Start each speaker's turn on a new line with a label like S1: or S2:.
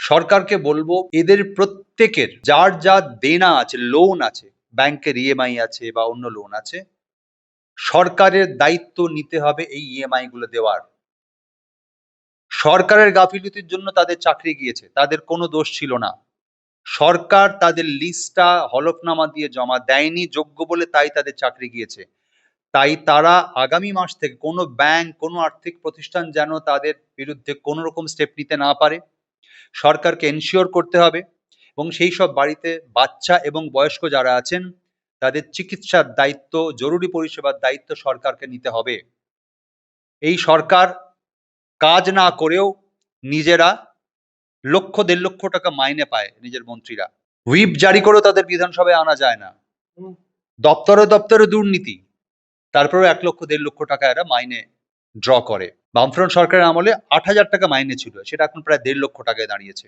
S1: সরকারকে বলবো এদের প্রত্যেকের যার যা দেনা আছে, লোন আছে, ব্যাংকের ইএমআই আছে বা অন্য লোন আছে, সরকারের দায়িত্ব নিতে হবে এই ইএমআই গুলো দেওয়ার। সরকারের গাফিলতির জন্য তাদের চাকরি গিয়েছে, তাদের কোনো দোষ ছিল না। সরকার তাদের লিস্টটা হলফনামা দিয়ে জমা দেয়নি যোগ্য বলে, তাই তাদের চাকরি গিয়েছে। তাই তারা আগামী মাস থেকে কোনো ব্যাংক, কোনো আর্থিক প্রতিষ্ঠান যেন তাদের বিরুদ্ধে কোনো রকম স্টেপ নিতে না পারে, সরকারকে এনশিওর করতে হবে। এবং সেই সব বাড়িতে বাচ্চা এবং বয়স্ক যারা আছেন তাদের চিকিৎসার দায়িত্ব, জরুরি পরিষেবার দায়িত্ব সরকারকে নিতে হবে। এই সরকার কাজ না করেও নিজেরা লক্ষ 1.5 লক্ষ টাকা মাইনে পায় নিজের মন্ত্রীরা। হুইপ জারি করেও তাদের বিধানসভায় আনা যায় না। দপ্তরে দপ্তরে দুর্নীতি, তারপরেও 1 লক্ষ 1.5 লক্ষ টাকা এরা মাইনে ড্র করে। বামফ্রন্ট সরকারের আমলে 8,000 টাকা মাইনে ছিল, সেটা এখন প্রায় 1.5 লক্ষ টাকায় দাঁড়িয়েছে।